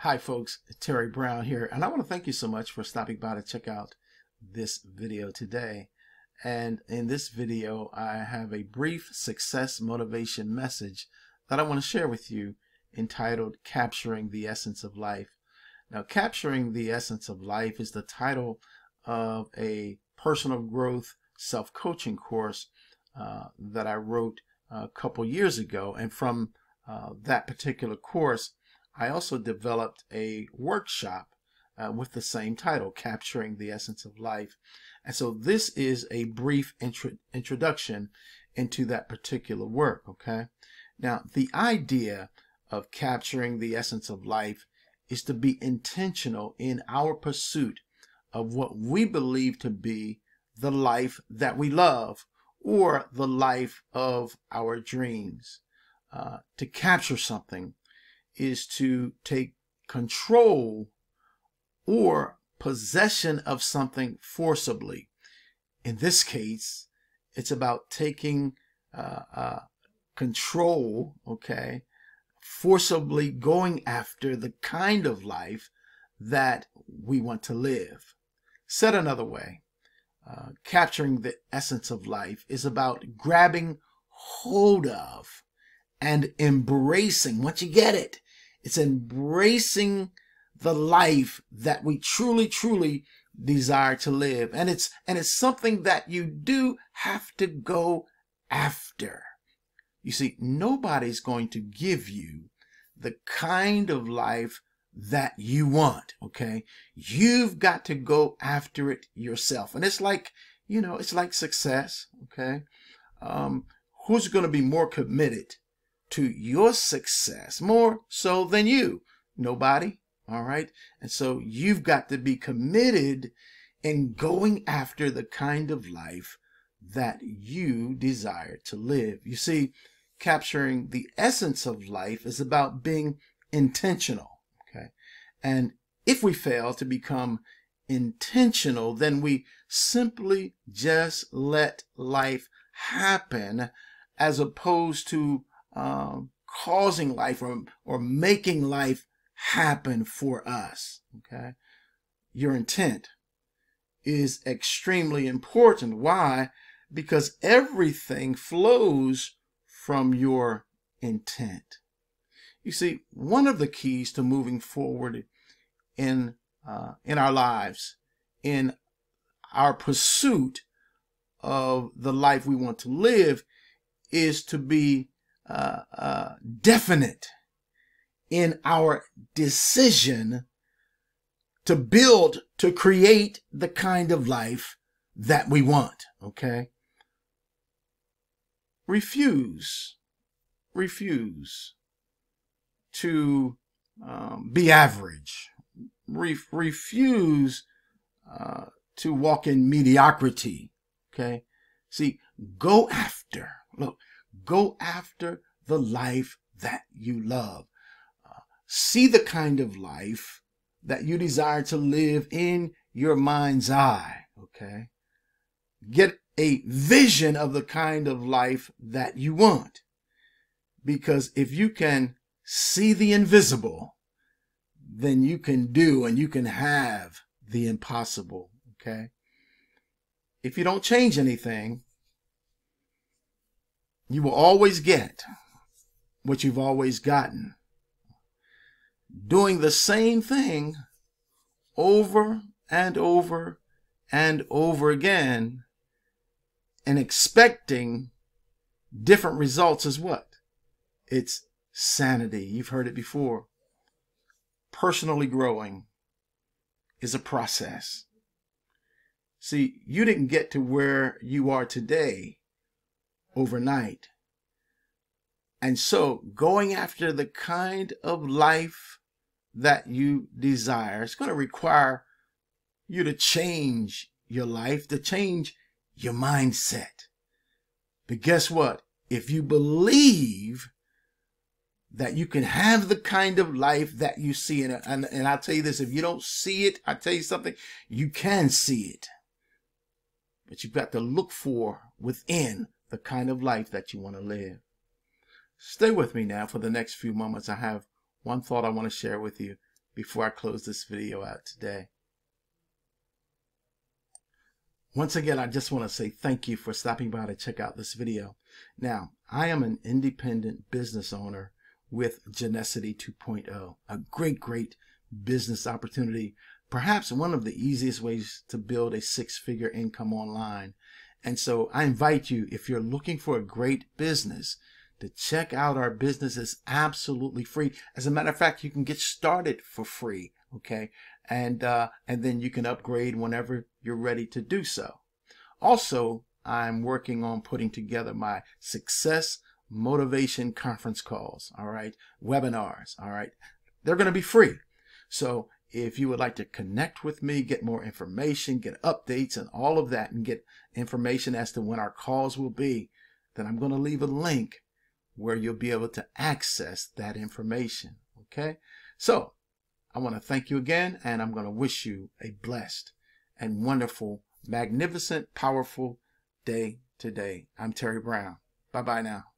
Hi folks, Terry Brown here, and I want to thank you so much for stopping by to check out this video today. And in this video, I have a brief success motivation message that I want to share with you entitled Capturing the Essence of Life. Now, Capturing the Essence of Life is the title of a personal growth self-coaching course that I wrote a couple years ago. And from that particular course, I also developed a workshop with the same title, Capturing the Essence of Life. And so this is a brief introduction into that particular work, okay? Now, the idea of capturing the essence of life is to be intentional in our pursuit of what we believe to be the life that we love, or the life of our dreams. To capture something is to take control or possession of something forcibly. In this case, it's about taking control, okay, forcibly going after the kind of life that we want to live. Said another way, capturing the essence of life is about grabbing hold of and embracing. Once you get it, it's embracing the life that we truly desire to live. And it's something that you do have to go after. You see, nobody's going to give you the kind of life that you want, okay? You've got to go after it yourself. And it's like, you know, it's like success, okay? Who's going to be more committed to your success more so than you? Nobody. All right. And so you've got to be committed in going after the kind of life that you desire to live. You see, capturing the essence of life is about being intentional. Okay. And if we fail to become intentional, then we simply just let life happen, as opposed to causing life or making life happen for us. Okay, your intent is extremely important. Why? Because everything flows from your intent. You see, one of the keys to moving forward in our lives, in our pursuit of the life we want to live, is to be definite in our decision to build, to create the kind of life that we want, okay? Refuse to be average. Refuse to walk in mediocrity, okay? See, go after the life that you love. See the kind of life that you desire to live in your mind's eye, okay? Get a vision of the kind of life that you want. Because if you can see the invisible, then you can do and you can have the impossible, okay? If you don't change anything, you will always get what you've always gotten. Doing the same thing over and over and over again and expecting different results is what? It's sanity. You've heard it before. Personally growing is a process. See, you didn't get to where you are today overnight. And so going after the kind of life that you desire, it's going to require you to change your life, to change your mindset. But guess what? If you believe that you can have the kind of life that you see, and I'll tell you this, if you don't see it, I'll tell you something, you can see it. But you've got to look for within the kind of life that you want to live. Stay with me now for the next few moments. I have one thought I want to share with you before I close this video out today. Once again, I just want to say thank you for stopping by to check out this video. Now, I am an independent business owner with Genusity 2.0, a great business opportunity, perhaps one of the easiest ways to build a six-figure income online. And so I invite you, if you're looking for a great business, to check out our business. Is absolutely free. As a matter of fact, you can get started for free, okay? And then you can upgrade whenever you're ready to do so. Also, I'm working on putting together my success motivation conference calls, all right? Webinars, all right? They're going to be free. So if you would like to connect with me, get more information, get updates and all of that, and get information as to when our calls will be, then I'm going to leave a link where you'll be able to access that information, okay? So I want to thank you again, and I'm going to wish you a blessed and wonderful, magnificent, powerful day today. I'm Terry Brown. Bye-bye now.